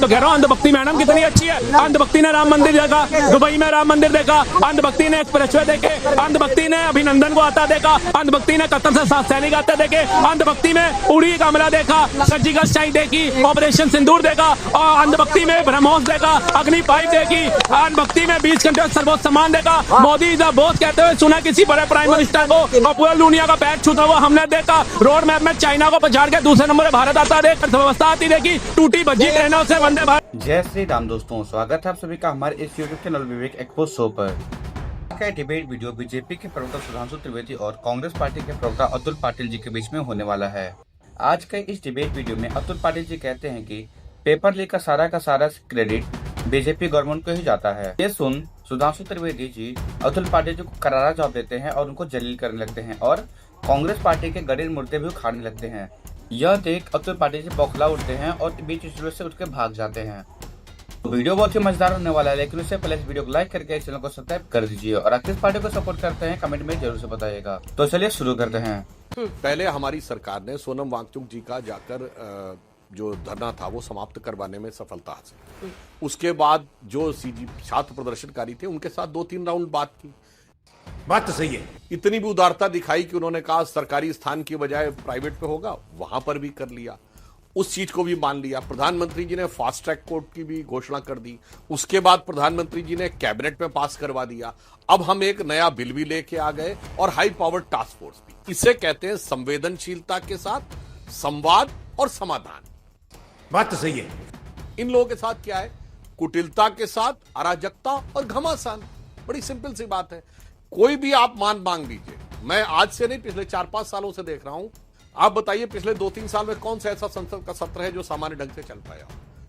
तो कह रहा हूँ अंधभक्ति मैडम कितनी अच्छी है। अंधभक्ति ने राम मंदिर देखा, दुबई में राम मंदिर देखा, अंधभक्ति ने एक्सप्रेसवे देखे, अंधभक्ति ने अभिनंदन को आता देखा, अंधभक्ति ने कतर से 7 सैनिक आते देखे, अंधभक्ति में उड़ी कमला देखा, सर्जिकल स्ट्राइक देखी, ऑपरेशन सिंदूर देखा, और अंधभक्ति में ब्रह्मोस देखा, अग्नि पाइप देखी, अंधभक्ति में 20 घंटे सर्वोच्च सम्मान देखा, मोदी इज द बॉस कहते हुए सुना किसी बड़े प्राइम मिनिस्टर को, और पूरा दुनिया का पैर छूता हुआ हमने देखा। रोड मैप में चाइना को पछाड़ के दूसरे नंबर पर भारत आता देख व्यवस्था आती देखी, टूटी भज्जी ट्रेनों से वंदे भारत। जय श्री राम दोस्तों, स्वागत है आप सभी का हमारे इस यूट्यूब चैनल विवेक एक्सपो शो पर। का डिबेट वीडियो बीजेपी के प्रवक्ता सुधांशु त्रिवेदी और कांग्रेस पार्टी के प्रवक्ता अतुल पाटिल जी के बीच में होने वाला है। आज के इस डिबेट वीडियो में अतुल पाटिल जी कहते हैं कि पेपर लीक का सारा क्रेडिट बीजेपी गवर्नमेंट को ही जाता है। ये सुन सुधांशु त्रिवेदी जी अतुल पाटिल जी को करारा जवाब देते हैं और उनको जलील करने लगते हैं और कांग्रेस पार्टी के गड़े मुर्दे भी उखाड़ने लगते हैं। यह देख अतुल पाटिल जी बौखला उठते हैं और बीच स्टूडियो से उठ के भाग जाते हैं। तो वीडियो बहुत ही मजेदार होने वाला है, लेकिन उससे पहले इस वीडियो को लाइक करके इस चैनल को सब्सक्राइब कर दीजिए और किस पार्टी को सपोर्ट करते हैं कमेंट में जरूर से बताइएगा। तो चलिए शुरू करते हैं। पहले हमारी सरकार ने सोनम वांगचुक जी का जाकर जो धरना था वो समाप्त करवाने में सफलता हासिल की। उसके बाद जो छात्र प्रदर्शनकारी थे उनके साथ 2-3 राउंड बात की। बात तो सही है। इतनी भी उदारता दिखाई कि उन्होंने कहा सरकारी स्थान की बजाय प्राइवेट पे होगा, वहां पर भी कर लिया, उस चीज को भी मान लिया। प्रधानमंत्री जी ने फास्ट ट्रैक कोर्ट की भी घोषणा कर दी। उसके बाद प्रधानमंत्री जी ने कैबिनेट में पास करवा दिया। अब हम एक नया बिल भी लेके आ गए और हाई पावर टास्क फोर्स भी। इसे कहते हैं संवेदनशीलता के साथ संवाद और समाधान। बात तो सही है। इन लोगों के साथ क्या है? कुटिलता के साथ अराजकता और घमासान। बड़ी सिंपल सी बात है। कोई भी आप मांग लीजिए। मैं आज से नहीं, पिछले 4-5 सालों से देख रहा हूं। आप बताइए पिछले 2-3 साल में कौन सा ऐसा संसद का सत्र है जो सामान्य ढंग से चल पाया?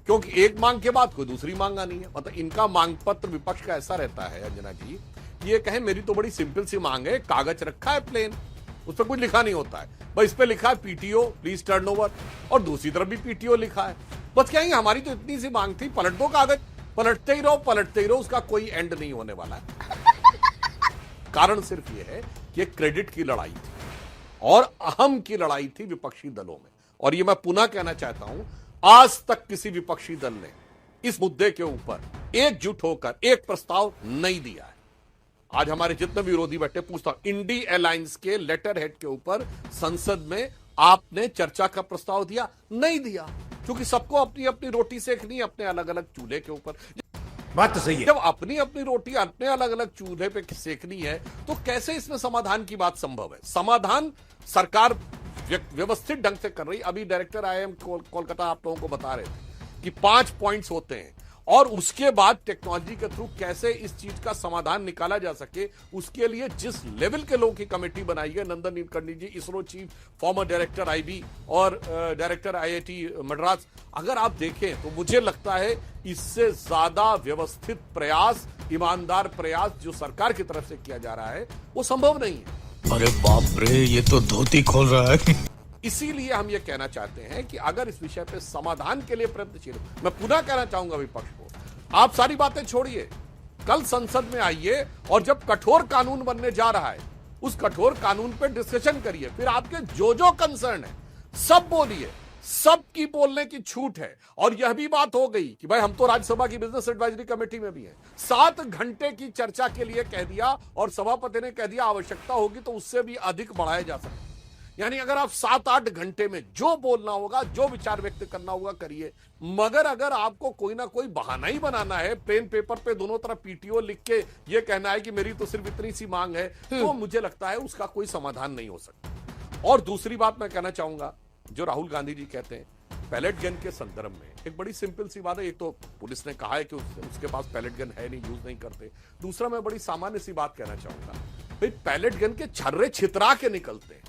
क्योंकि एक मांग के बाद कोई दूसरी मांग आनी है। मतलब इनका मांग पत्र विपक्ष का ऐसा रहता है अंजना जी, ये कहे मेरी तो बड़ी सिंपल सी मांग है, कागज रखा है प्लेन, उस पर कुछ लिखा नहीं होता है, बस इस पे लिखा है पीटीओ प्लीज टर्न ओवर, और दूसरी तरफ भी पीटीओ लिखा है। बस कहेंगे हमारी तो इतनी सी मांग थी, पलट दो कागज, पलटते ही रहो, उसका कोई एंड नहीं होने वाला है। कारण सिर्फ यह है कि क्रेडिट की लड़ाई थी और अहम की लड़ाई थी विपक्षी दलों में। और यह मैं पुनः कहना चाहता हूं, आज तक किसी विपक्षी दल ने इस मुद्दे के ऊपर एकजुट होकर एक प्रस्ताव नहीं दिया है। आज हमारे जितने विरोधी बैठे, पूछता हूं, इंडी अलायंस के लेटर हेड के ऊपर संसद में आपने चर्चा का प्रस्ताव दिया? नहीं दिया, क्योंकि सबको अपनी अपनी रोटी सेकनी है अपने अलग अलग चूल्हे के ऊपर। बात तो सही है। जब अपनी अपनी रोटी अपने अलग अलग चूल्हे पे सेकनी है तो कैसे इसमें समाधान की बात संभव है? समाधान सरकार व्यवस्थित ढंग से कर रही। अभी डायरेक्टर आईआईएम कोलकाता आप लोगों को बता रहे थे कि 5 पॉइंट्स होते हैं और उसके बाद टेक्नोलॉजी के थ्रू कैसे इस चीज का समाधान निकाला जा सके, उसके लिए जिस लेवल के लोगों की कमेटी बनाई है, Nandan Nilakanthi ji, ISRO chief, former director IB और डायरेक्टर आईआईटी मद्रास, अगर आप देखें तो मुझे लगता है इससे ज्यादा व्यवस्थित प्रयास, ईमानदार प्रयास जो सरकार की तरफ से किया जा रहा है वो संभव नहीं है। अरे बाप रे, ये तो धोती खोल रहा है। इसीलिए हम ये कहना चाहते हैं कि अगर इस विषय पे समाधान के लिए प्रयत्नशील, मैं पुनः कहना चाहूंगा विपक्ष को, आप सारी बातें छोड़िए, कल संसद में आइए और जब कठोर कानून बनने जा रहा है उस कठोर कानून पे डिस्कशन करिए। फिर आपके जो कंसर्न है सब बोलिए, सबकी बोलने की छूट है। और यह भी बात हो गई कि भाई हम तो राज्यसभा की बिजनेस एडवाइजरी कमेटी में भी है, 7 घंटे की चर्चा के लिए कह दिया और सभापति ने कह दिया आवश्यकता होगी तो उससे भी अधिक बढ़ाया जा सकता है। यानी अगर आप 7-8 घंटे में जो बोलना होगा, जो विचार व्यक्त करना होगा करिए, मगर अगर आपको कोई ना कोई बहाना ही बनाना है, पेन पेपर पे दोनों तरफ पीटीओ लिख के ये कहना है कि मेरी तो सिर्फ इतनी सी मांग है, तो मुझे लगता है उसका कोई समाधान नहीं हो सकता। और दूसरी बात मैं कहना चाहूंगा, जो राहुल गांधी जी कहते हैं पैलेट गन के संदर्भ में, एक बड़ी सिंपल सी बात है। एक तो पुलिस ने कहा है कि उसके पास पैलेट गन है नहीं, यूज नहीं करते। दूसरा मैं बड़ी सामान्य सी बात कहना चाहूंगा, भाई पैलेट गन के छर्रे छितरा के निकलते हैं,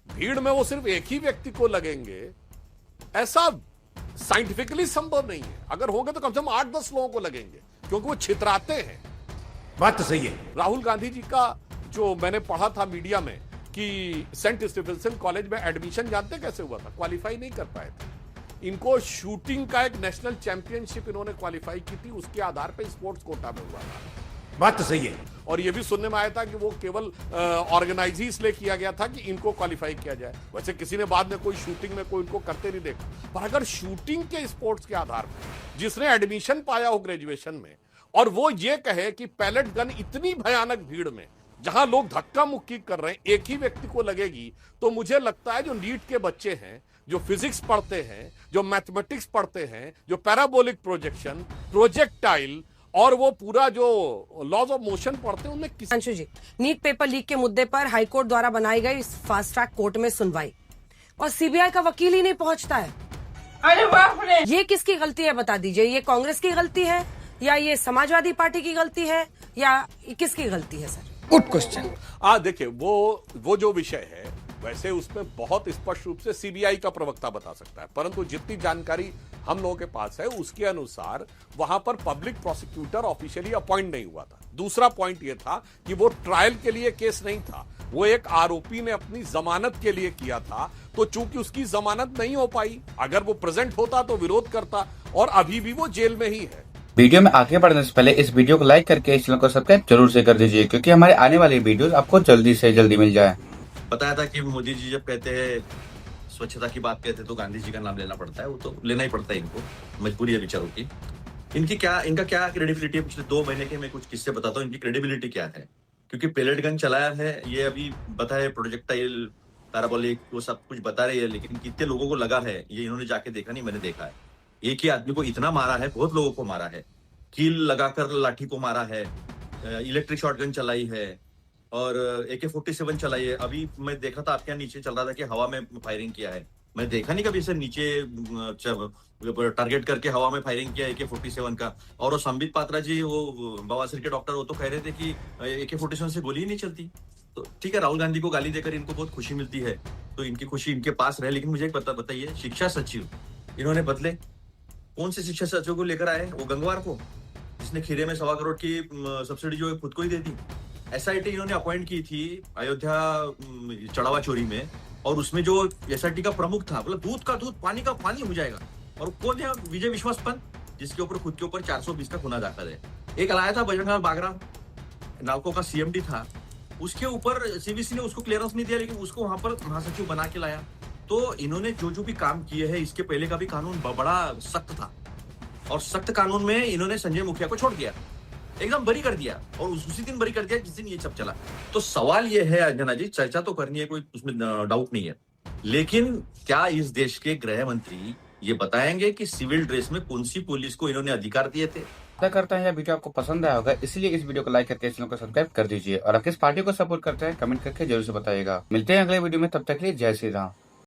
भीड़ में वो सिर्फ एक ही व्यक्ति को लगेंगे, ऐसा साइंटिफिकली संभव नहीं है। अगर होंगे तो कम से कम 8-10 लोगों को लगेंगे, क्योंकि वो छितराते हैं। बात तो सही है। राहुल गांधी जी का जो मैंने पढ़ा था मीडिया में कि सेंट स्टीफेंसन कॉलेज में एडमिशन जानते कैसे हुआ था? क्वालिफाई नहीं कर पाए थे। इनको शूटिंग का एक नेशनल चैंपियनशिप इन्होंने क्वालिफाई की थी, उसके आधार पर स्पोर्ट्स कोटा में हुआ था। बात तो सही है। और ये भी सुनने में आया था कि वो केवल ऑर्गेनाइज ही इसलिए किया गया था कि इनको क्वालिफाई किया जाए। वैसे किसी ने बाद में कोई शूटिंग में कोई इनको करते नहीं देखा, पर अगर शूटिंग के स्पोर्ट्स के आधार पर जिसने एडमिशन पाया हो ग्रेजुएशन में और वो ये कहे कि पैलेट गन इतनी भयानक भीड़ में जहां लोग धक्का मुक्की कर रहे हैं एक ही व्यक्ति को लगेगी, तो मुझे लगता है जो नीट के बच्चे हैं, जो फिजिक्स पढ़ते हैं, जो मैथमेटिक्स पढ़ते हैं, जो पैराबोलिक प्रोजेक्शन, प्रोजेक्टाइल और वो पूरा जो लॉज ऑफ मोशन पढ़ते हैं, उनमें किसी अंशु जी, नीट पेपर लीक के मुद्दे पर हाईकोर्ट द्वारा बनाई गई इस फास्ट ट्रैक कोर्ट में सुनवाई और सीबीआई का वकील ही नहीं पहुंचता है। अरे बाप रे! ये किसकी गलती है बता दीजिए? ये कांग्रेस की गलती है या ये समाजवादी पार्टी की गलती है या किसकी गलती है सर? Good question. देखिए वो जो विषय है वैसे उसमें बहुत स्पष्ट रूप से सीबीआई का प्रवक्ता बता सकता है, परंतु जितनी जानकारी हम लोगों के पास है उसके अनुसार वहां पर पब्लिक प्रोसिक्यूटर ऑफिशियली अपॉइंट नहीं हुआ था। दूसरा पॉइंट यह था कि वो ट्रायल के लिए केस नहीं था, वो एक आरोपी ने अपनी जमानत के लिए किया था, तो चूंकि उसकी जमानत नहीं हो पाई, अगर वो प्रेजेंट होता तो विरोध करता और अभी भी वो जेल में ही है। वीडियो में आगे बढ़ने से पहले इस वीडियो को लाइक करके इस चैनल को सब्सक्राइब जरूर से कर दीजिए, क्योंकि हमारे आने वाली वीडियोस आपको जल्दी से जल्दी मिल जाए। बताया था कि मोदी जी जब कहते हैं स्वच्छता की बात कहते हैं तो गांधी जी का नाम लेना पड़ता है, वो तो लेना ही पड़ता है, इनको मजबूरी है बेचारों की। इनका क्या क्रेडिबिलिटी है? पिछले 2 महीने के मैं कुछ किस्से बताता हूँ, इनकी क्रेडिबिलिटी क्या है। क्योंकि पेलेट गन चलाया है, ये अभी बताए प्रोजेक्टाइल, पैराबोलिक, वो सब कुछ बता रही है, लेकिन कितने लोगों को लगा है ये इन्होंने जाके देखा नहीं, मैंने देखा है। एक ही आदमी को इतना मारा है, बहुत लोगों को मारा है, कील लगाकर लाठी को मारा है, इलेक्ट्रिक शॉटगन चलाई है और AK-47 चलाई है। अभी मैं देखा था आपके यहाँ नीचे चल रहा था कि हवा में फायरिंग किया है, मैं देखा नहीं कभी इसे नीचे टारगेट करके हवा में फायरिंग किया AK-47 का। और वो संबित पात्रा जी, वो बवासीर के डॉक्टर, वो तो कह रहे थे कि AK-47 से गोली ही नहीं चलती। तो ठीक है, राहुल गांधी को गाली देकर इनको बहुत खुशी मिलती है, तो इनकी खुशी इनके पास रहे। लेकिन मुझे एक बताइए, शिक्षा सचिव इन्होंने बदले, कौन से शिक्षा सचिव को लेकर आए? वो गंगवार को, जिसने खीरे में 1.25 करोड़ की सब्सिडी जो है खुद को ही दे दी। SIT इन्होंने अपॉइंट की थी अयोध्या चढ़ावा चोरी में, और उसमें जो SIT का प्रमुख था, बोला दूध का दूध, पानी का पानी हो जाएगा। और कौन है? विजय विश्वास पंत, जिसके ऊपर खुद के ऊपर 420 का गुना दाखिल है। एक लाया था बजरंग बागरा, नालको का CMD था, उसके ऊपर CBC ने उसको क्लियरेंस नहीं दिया, लेकिन उसको वहां पर महासचिव बना के लाया। तो इन्होंने जो भी काम किए हैं, इसके पहले का भी कानून बड़ा सख्त था, और सख्त कानून में इन्होंने संजय मुखिया को छोड़ दिया, एकदम बरी कर दिया, और उसी दिन बरी कर दिया जिस दिन ये सब चला। तो सवाल ये है अंजना जी, चर्चा तो करनी है, कोई उसमें डाउट नहीं है, लेकिन क्या इस देश के गृह मंत्री ये बताएंगे कि सिविल ड्रेस में कौन सी पुलिस को इन्होंने अधिकार दिए थे? आशा करता है यह वीडियो आपको पसंद आया होगा, इसलिए इस वीडियो को लाइक करके चैनल को सब्सक्राइब कर दीजिए, और आप किस पार्टी को सपोर्ट करते हैं कमेंट करके जरूर से बताइएगा। मिलते हैं अगले वीडियो में, तब तक के लिए जय श्री राम।